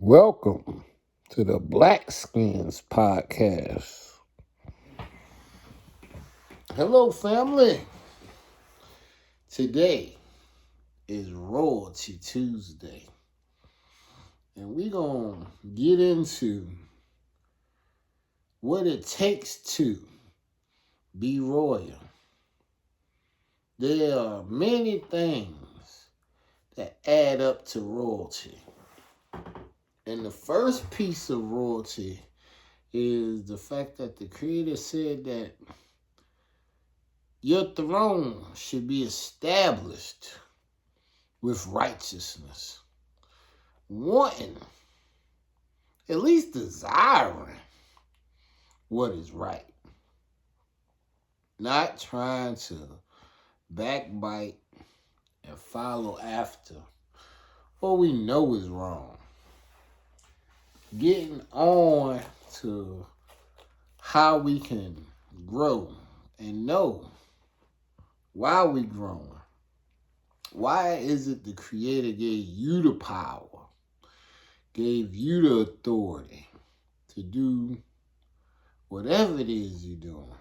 Welcome to the Blackskins podcast. Hello, family. Today is Royalty Tuesday, and we're going to get into what it takes to be royal. There are many things that add up to royalty. And the first piece of royalty is the fact that the Creator said that your throne should be established with righteousness. Wanting, at least desiring what is right. Not trying to backbite and follow after what we know is wrong. Getting on to how we can grow and know why we growing. Why is it the Creator gave you the power, gave you the authority to do whatever it is you're doing,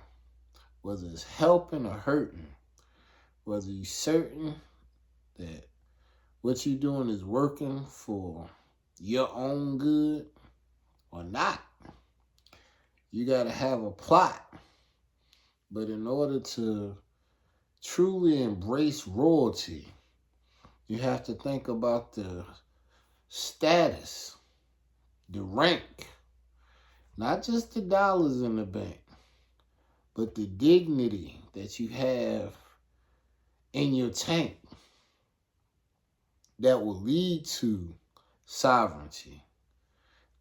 whether it's helping or hurting, whether you're certain that what you're doing is working for your own good or not. You got to have a plot. But in order to truly embrace royalty, you have to think about the status, the rank, not just the dollars in the bank, but the dignity that you have in your tank that will lead to sovereignty.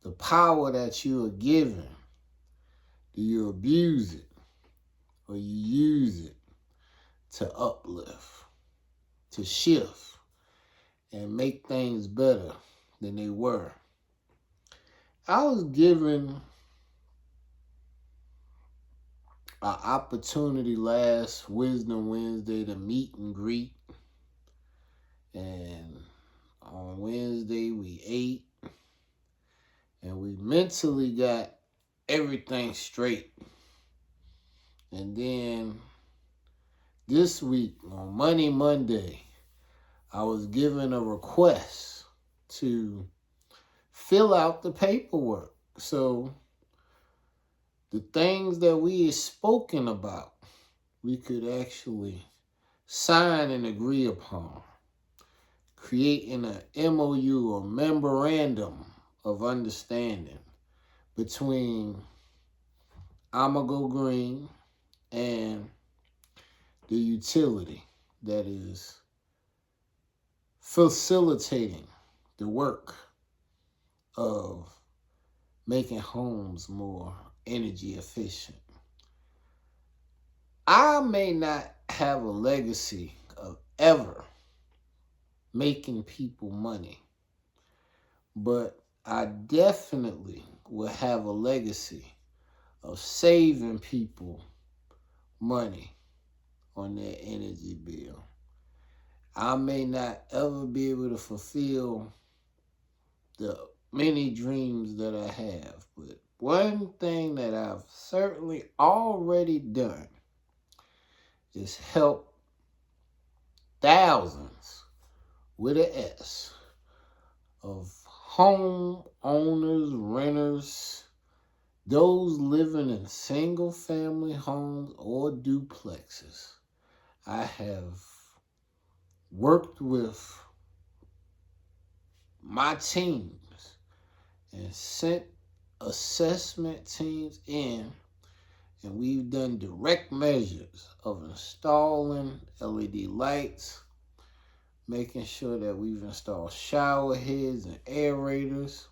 The power that you are given, do you abuse it or you use it to uplift, to shift, and make things better than they were? I was given an opportunity last Wisdom Wednesday to meet and greet. And on Wednesday we ate and we mentally got everything straight. And then this week on Monday, I was given a request to fill out the paperwork. So the things that we had spoken about, we could actually sign and agree upon, creating an MOU or memorandum of understanding between I'ma Go Green and the utility that is facilitating the work of making homes more energy efficient. I may not have a legacy of ever making people money, but I definitely will have a legacy of saving people money on their energy bill. I may not ever be able to fulfill the many dreams that I have, but one thing that I've certainly already done is help thousands with an S of home owners, renters, those living in single family homes or duplexes. I have worked with my teams and sent assessment teams in, and we've done direct measures of installing LED lights, making sure that we've installed shower heads and aerators.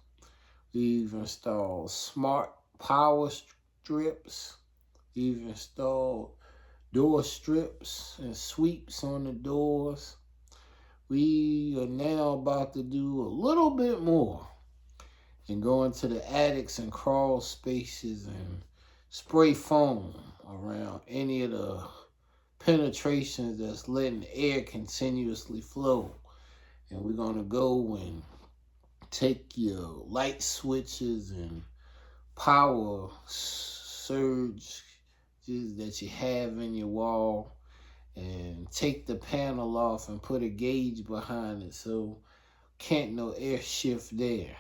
We've installed smart power strips. We've installed door strips and sweeps on the doors. We are now about to do a little bit more and go into the attics and crawl spaces and spray foam around any of the penetrations that's letting air continuously flow. And we're going to go and take your light switches and power surge that you have in your wall and take the panel off and put a gauge behind it so can't no air shift there.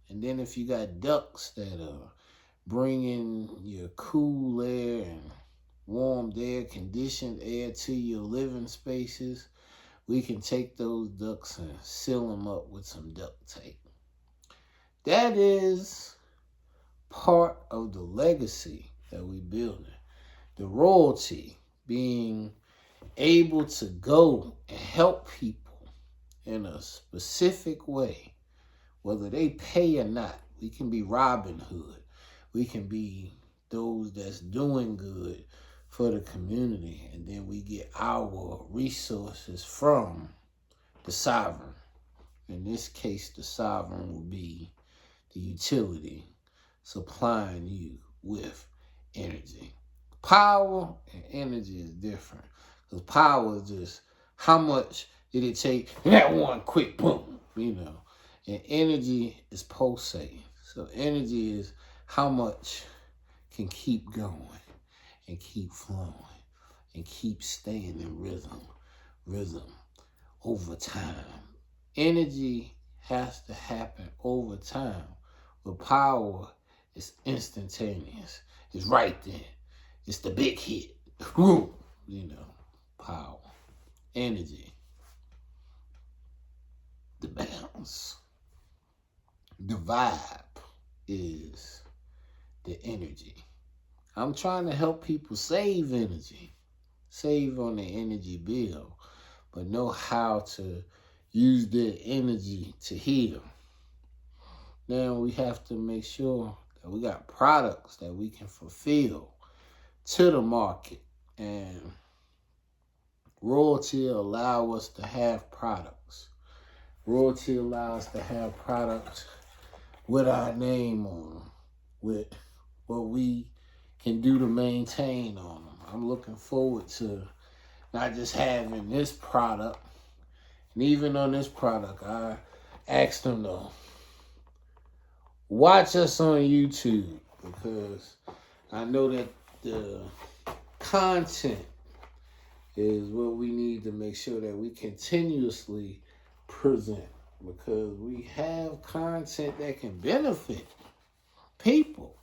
And then if you got ducts that are bringing your cool air and warmed air, conditioned air to your living spaces, we can take those ducts and seal them up with some duct tape. That is part of the legacy that we building. The royalty, being able to go and help people in a specific way, whether they pay or not. We can be Robin Hood. We can be those that's doing good for the community, and then we get our resources from the sovereign. In this case, the sovereign will be the utility supplying you with energy. Power and energy is different, because power is just how much did it take that one quick boom, and energy is pulsating. So energy is how much can keep going and keep flowing and keep staying in rhythm over time. Energy has to happen over time, but power is instantaneous. It's right then. It's the big hit. Power, energy, the bounce. The vibe is the energy. I'm trying to help people save energy, save on the energy bill, but know how to use their energy to heal. Now we have to make sure that we got products that we can fulfill to the market, and royalty allow us to have products. Royalty allows us to have products with our name on them, with what we can do to maintain on them. I'm looking forward to not just having this product, and even on this product, I asked them to watch us on YouTube, because I know that the content is what we need to make sure that we continuously present, because we have content that can benefit people,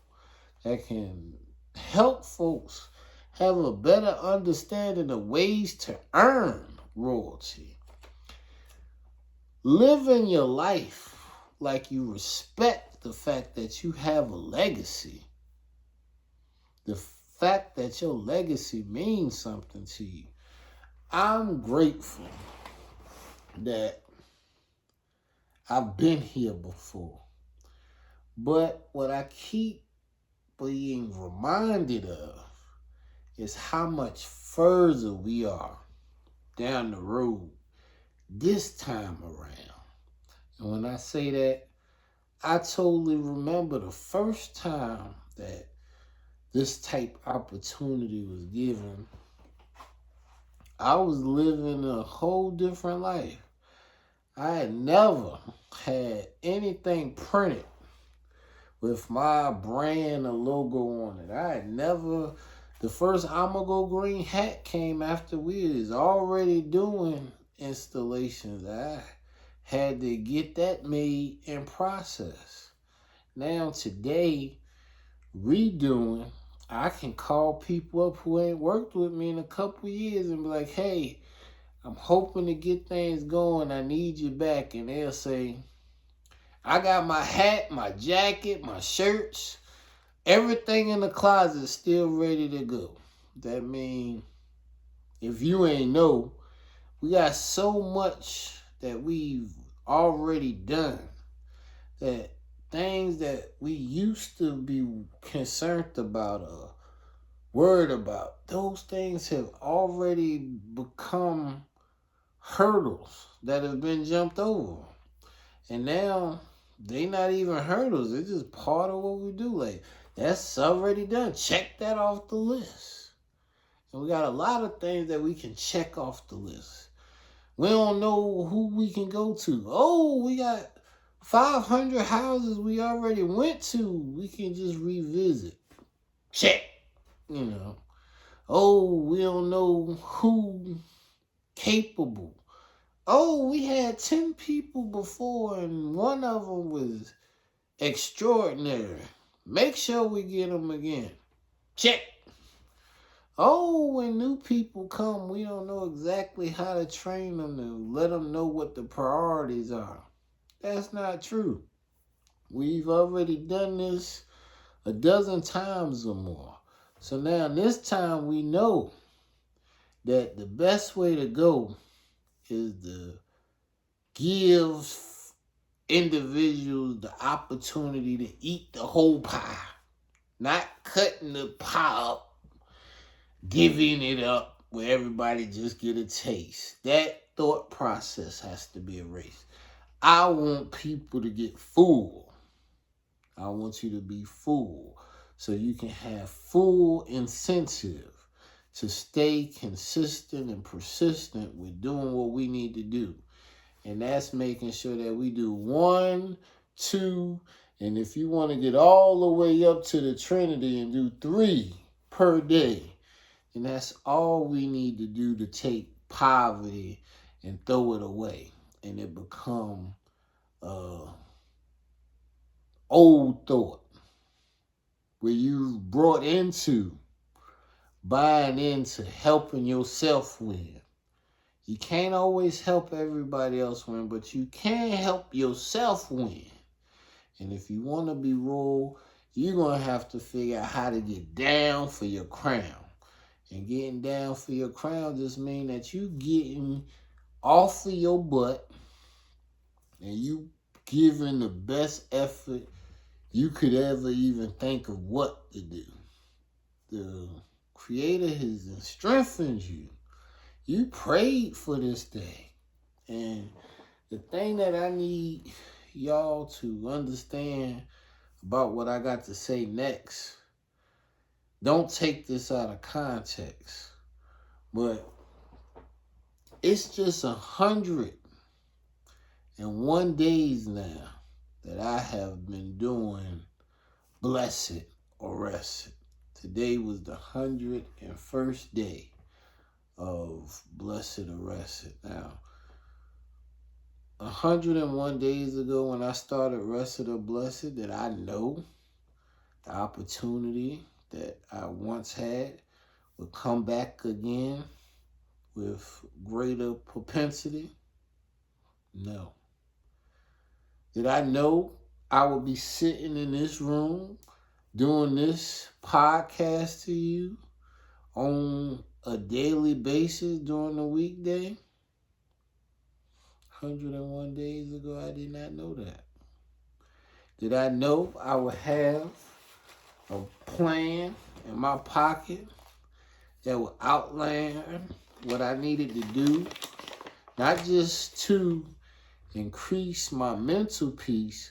that can help folks have a better understanding of ways to earn royalty. Living your life like you respect the fact that you have a legacy. The fact that your legacy means something to you. I'm grateful that I've been here before. But what I keep being reminded of is how much further we are down the road this time around. And when I say that, I totally remember the first time that this type opportunity was given. I was living a whole different life. I had never had anything printed with my brand or logo on it. I had never, the first I'ma Go Green hat came after we was already doing installations. I had to get that made and processed. Now today, redoing, I can call people up who ain't worked with me in a couple years and be like, hey, I'm hoping to get things going. I need you back. And they'll say, I got my hat, my jacket, my shirts, everything in the closet is still ready to go. That means, if you ain't know, we got so much that we've already done, that things that we used to be concerned about or worried about, those things have already become hurdles that have been jumped over. And now they not even hurdles. It's just part of what we do. Like, that's already done. Check that off the list. And we got a lot of things that we can check off the list. We don't know who we can go to. Oh, we got 500 houses we already went to, we can just revisit. Check. You know. Oh, we don't know who capable. Oh, we had 10 people before and one of them was extraordinary. Make sure we get them again. Check. Oh, when new people come, we don't know exactly how to train them to let them know what the priorities are. That's not true. We've already done this a dozen times or more. So now this time we know that the best way to go is to give individuals the opportunity to eat the whole pie. Not cutting the pie up, giving it up where everybody just get a taste. That thought process has to be erased. I want people to get full. I want you to be full so you can have full incentive to stay consistent and persistent with doing what we need to do. And that's making sure that we do 1, 2, and if you want to get all the way up to the Trinity and do 3 per day, and that's all we need to do to take poverty and throw it away. And it become old thought where you brought into buying into helping yourself win. You can't always help everybody else win, but you can help yourself win. And if you want to be royal, you're going to have to figure out how to get down for your crown. And getting down for your crown just means that you getting off of your butt and you giving the best effort you could ever even think of what to do. The Creator has strengthened you. You prayed for this day. And the thing that I need y'all to understand about what I got to say next, don't take this out of context, but it's just 101 days now that I have been doing Blessed Arrested. Today was the 101st day of Blessed Arrested. Now, 101 days ago when I started Rested or Blessed, did I know the opportunity that I once had would come back again with greater propensity? No. Did I know I would be sitting in this room doing this podcast to you on a daily basis during the weekday? 101 days ago, I did not know that. Did I know I would have a plan in my pocket that would outline what I needed to do, not just to increase my mental peace,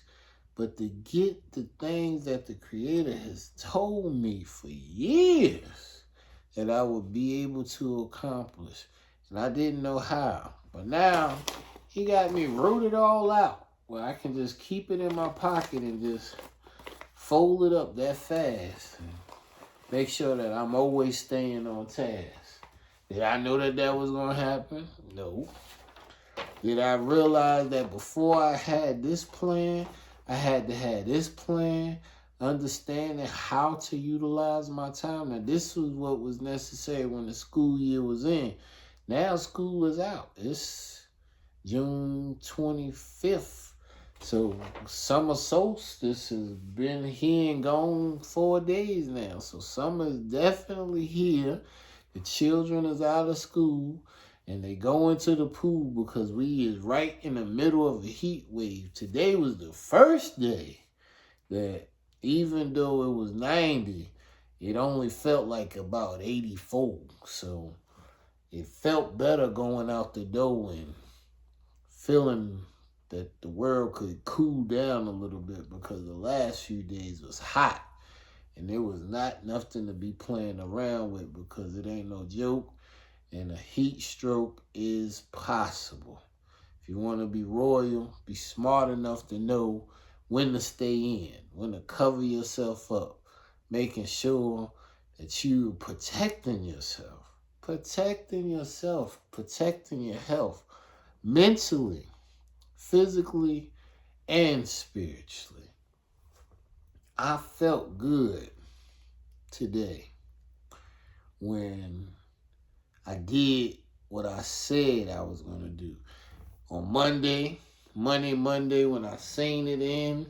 but to get the things that the Creator has told me for years that I would be able to accomplish. And I didn't know how. But now, He got me wrote it all out where I can just keep it in my pocket and just fold it up that fast. And make sure that I'm always staying on task. Did I know that that was going to happen? No. Did I realize that before I had this plan, I had to have this plan, understanding how to utilize my time? Now, this was what was necessary when the school year was in. Now school is out. It's June 25th. So summer solstice has been here and gone 4 days now. So summer is definitely here. The children is out of school and they go into the pool because we is right in the middle of a heat wave. Today was the first day that even though it was 90, it only felt like about 84. So it felt better going out the door and feeling that the world could cool down a little bit because the last few days was hot and there was not nothing to be playing around with because it ain't no joke and a heat stroke is possible. If you want to be royal, be smart enough to know when to stay in, when to cover yourself up, making sure that you're protecting yourself, protecting your health, mentally, physically, and spiritually. I felt good today when I did what I said I was going to do. On Monday, when I seen it in,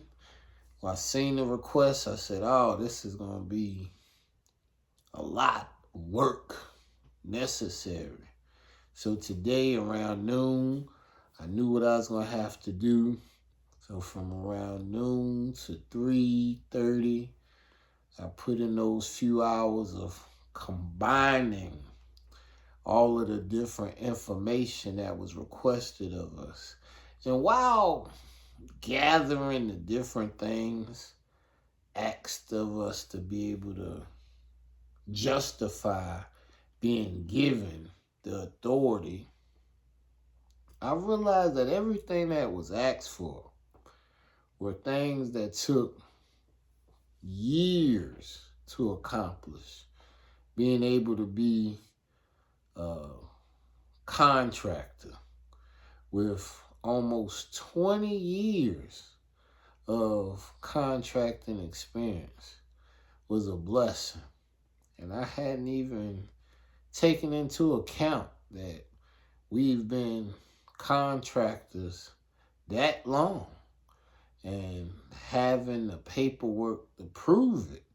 when I seen the request, I said, oh, this is going to be a lot of work necessary. So today around noon, I knew what I was going to have to do. So from around noon to 3:30, I put in those few hours of combining all of the different information that was requested of us. And while gathering the different things asked of us to be able to justify being given the authority, I realized that everything that was asked for were things that took years to accomplish. Being able to be a contractor with almost 20 years of contracting experience was a blessing. And I hadn't even taken into account that we've been contractors that long and having the paperwork to prove it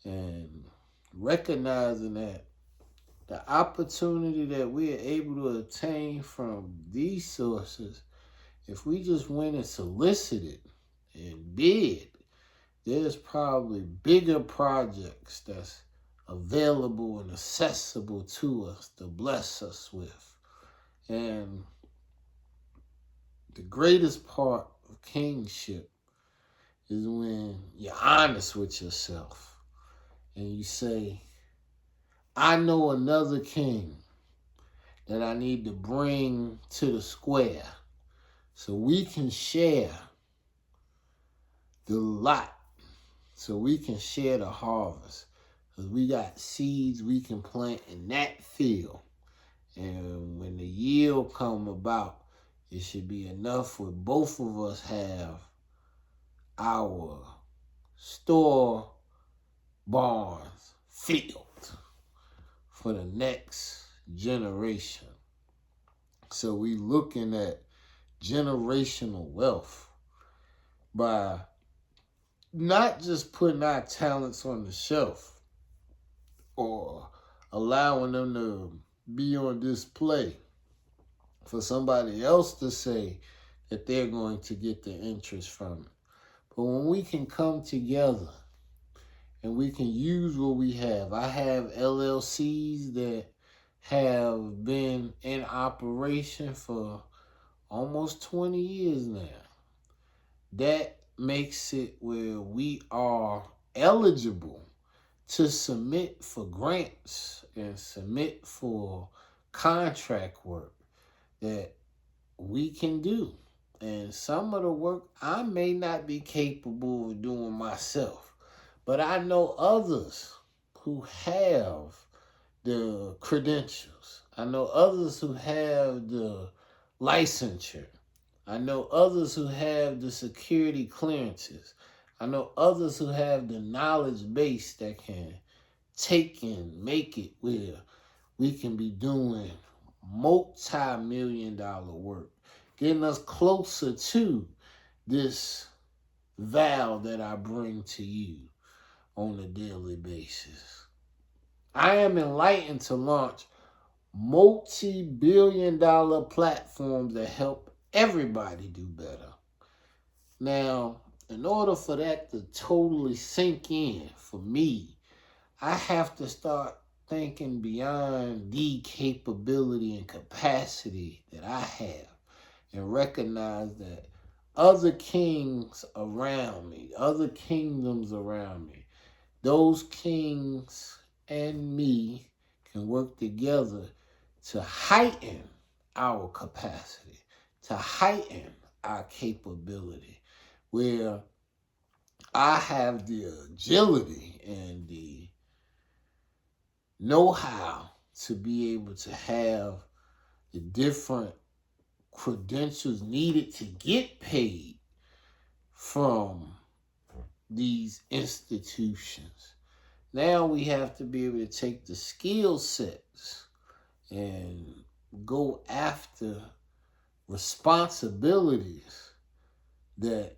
and recognizing that the opportunity that we are able to attain from these sources, if we just went and solicited and bid, there's probably bigger projects that's available and accessible to us to bless us with. And the greatest part of kingship is when you're honest with yourself and you say, I know another king that I need to bring to the square so we can share the lot, so we can share the harvest. Because we got seeds we can plant in that field. And when the yield come about, it should be enough where both of us have our store barns filled for the next generation. So we looking at generational wealth by not just putting our talents on the shelf or allowing them to be on display for somebody else to say that they're going to get the interest from it. But when we can come together and we can use what we have. I have LLCs that have been in operation for almost 20 years now. That makes it where we are eligible to submit for grants and submit for contract work that we can do. And some of the work I may not be capable of doing myself, but I know others who have the credentials. I know others who have the licensure. I know others who have the security clearances. I know others who have the knowledge base that can take and make it where we can be doing multi-million-dollar work, getting us closer to this vow that I bring to you on a daily basis. I am enlightened to launch multi-billion-dollar platforms that help everybody do better. Now, in order for that to totally sink in for me, I have to start thinking beyond the capability and capacity that I have and recognize that other kings around me, other kingdoms around me, those kings and me can work together to heighten our capacity, to heighten our capability, where I have the agility and the know-how to be able to have the different credentials needed to get paid from these institutions. Now we have to be able to take the skill sets and go after responsibilities that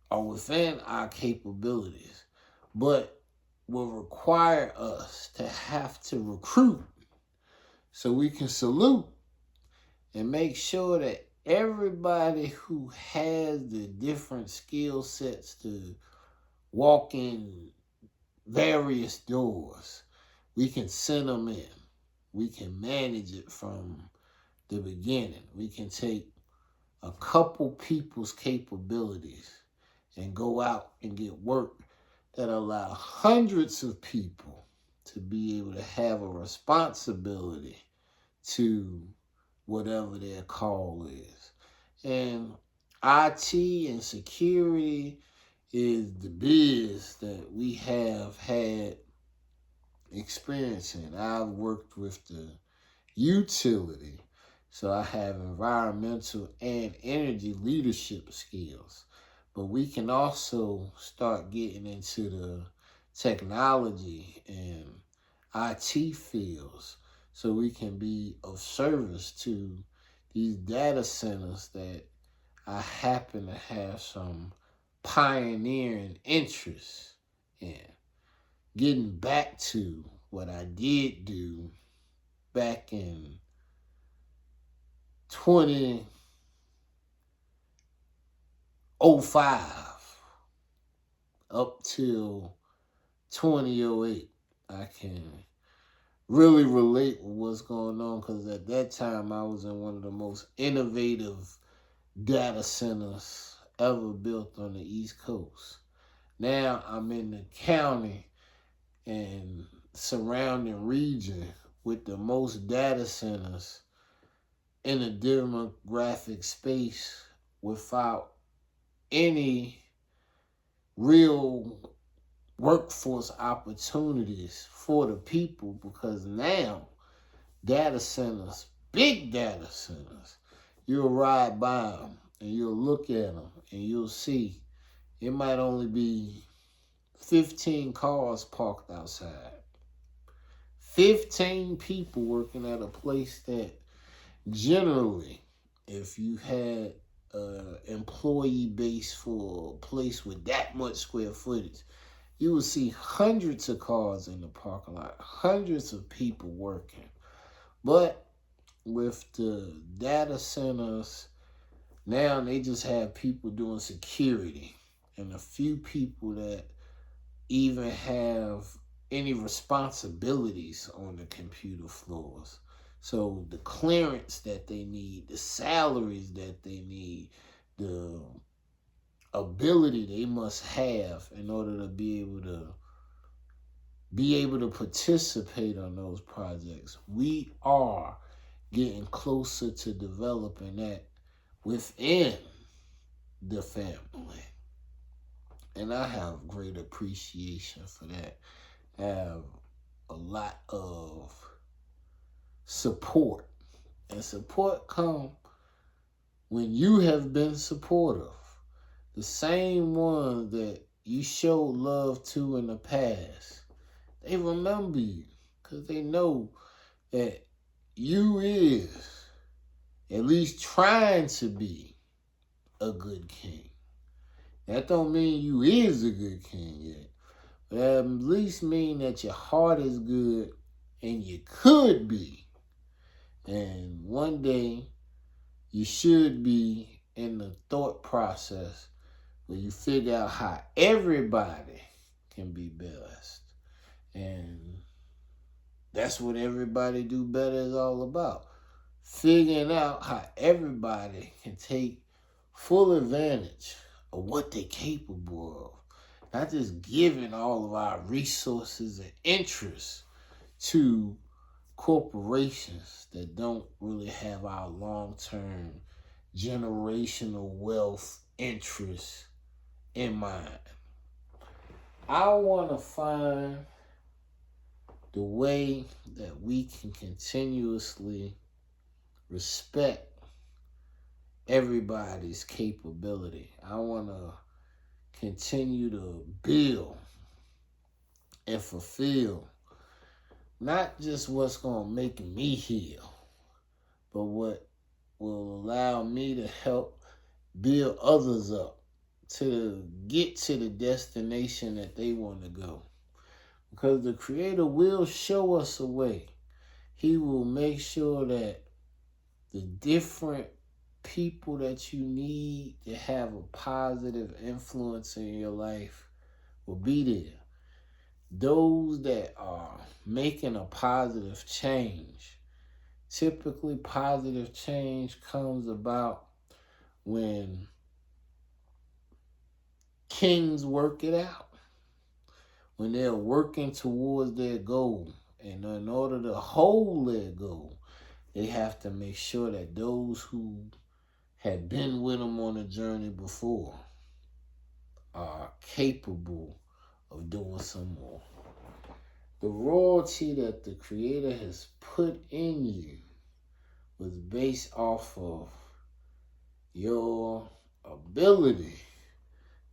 are within our capabilities, but will require us to have to recruit so we can salute and make sure that everybody who has the different skill sets to walk in various doors, we can send them in. We can manage it from the beginning. We can take a couple people's capabilities and go out and get work that allow hundreds of people to be able to have a responsibility to whatever their call is. And IT and security is the biz that we have had experience in. I've worked with the utility, so I have environmental and energy leadership skills. But we can also start getting into the technology and IT fields so we can be of service to these data centers that I happen to have some pioneering interest in. Getting back to what I did do back in 2005 up till 2008, I can really relate with what's going on, because at that time I was in one of the most innovative data centers ever built on the East Coast. Now I'm in the county and surrounding region with the most data centers in a demographic space without any real workforce opportunities for the people, because now data centers, big data centers, you'll ride by them and you'll look at them and you'll see it might only be 15 cars parked outside. 15 people working at a place that generally, if you had an employee base for a place with that much square footage, you will see hundreds of cars in the parking lot, hundreds of people working. But with the data centers, now they just have people doing security and a few people that even have any responsibilities on the computer floors. So the clearance that they need, the salaries that they need, the ability they must have in order to be able to participate on those projects. We are getting closer to developing that within the family. And I have great appreciation for that. I have a lot of support. And support comes when you have been supportive. The same ones that you showed love to in the past, they remember you because they know that you is at least trying to be a good king. That don't mean you is a good king yet, but at least mean that your heart is good and you could be. And one day you should be in the thought process where you figure out how everybody can be blessed. And that's what Everybody Do Better is all about. Figuring out how everybody can take full advantage of what they're capable of. Not just giving all of our resources and interests to corporations that don't really have our long-term generational wealth interests in mind. I want to find the way that we can continuously respect everybody's capability. I want to continue to build and fulfill not just what's going to make me heal, but what will allow me to help build others up to get to the destination that they want to go. Because the Creator will show us a way. He will make sure that the different people that you need to have a positive influence in your life will be there. Those that are making a positive change. Typically, positive change comes about when kings work it out, when they're working towards their goal. And in order to hold their goal, they have to make sure that those who have been with them on a journey before are capable of doing some more. The royalty that the Creator has put in you was based off of your ability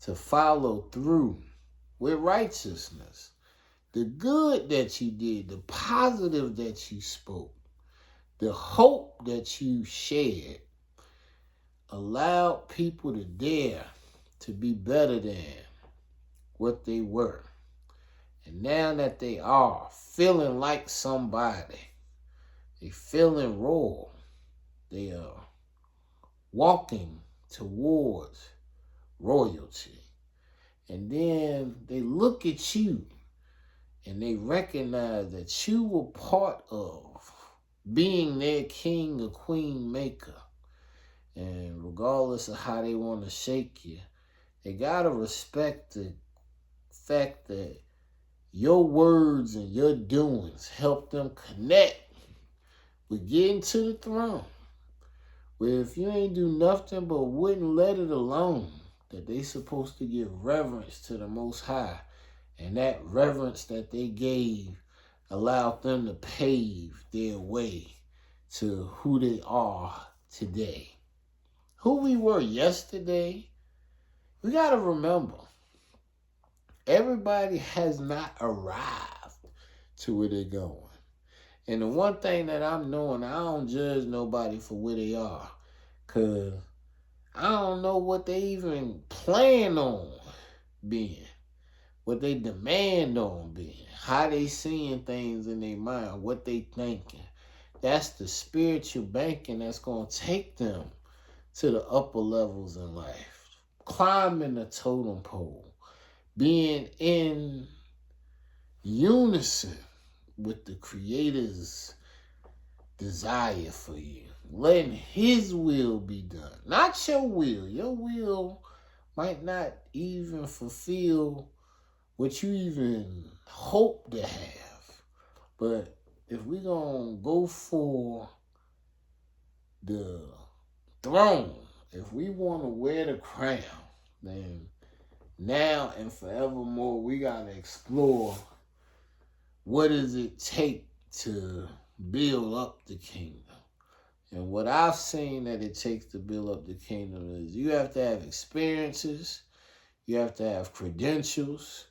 to follow through with righteousness. The good that you did, the positive that you spoke, the hope that you shared allowed people to dare to be better than what they were. And now that they are feeling like somebody, they feeling royal, they are walking towards royalty. And then they look at you and they recognize that you were part of being their king or queen maker. And regardless of how they want to shake you, they got to respect the fact that your words and your doings help them connect with getting to the throne. Where if you ain't do nothing but wouldn't let it alone, that they supposed to give reverence to the Most High. And that reverence that they gave allowed them to pave their way to who they are today. Who we were yesterday, we got to remember, everybody has not arrived to where they're going. And the one thing that I'm knowing, I don't judge nobody for where they are. Because I don't know what they even plan on being. What they demand on being. How they seeing things in their mind. What they thinking. That's the spiritual banking that's going to take them to the upper levels in life. Climbing the totem pole. Being in unison with the Creator's desire for you. Letting His will be done. Not your will. Your will might not even fulfill what you even hope to have. But if we're going to go for the throne, if we want to wear the crown, then now and forevermore we got to explore what does it take to build up the kingdom. And what I've seen that it takes to build up the kingdom is you have to have experiences, you have to have credentials,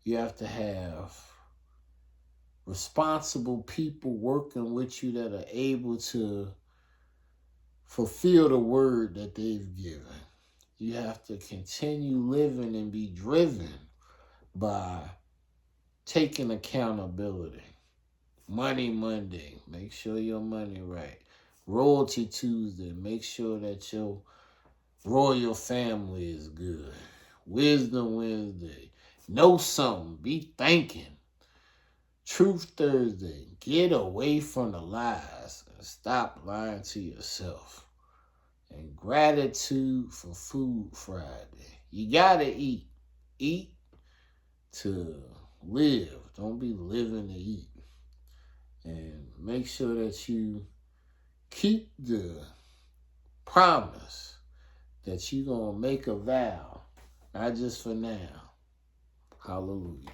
you have to have responsible people working with you that are able to fulfill the word that they've given. You have to continue living and be driven by taking accountability. Money Monday, make sure your money right. Royalty Tuesday, make sure that your royal family is good. Wisdom Wednesday, know something, be thinking. Truth Thursday, get away from the lies and stop lying to yourself. And Gratitude for Food Friday. You gotta eat. Eat to live. Don't be living to eat. And make sure that you keep the promise that you're going to make a vow, not just for now. Hallelujah.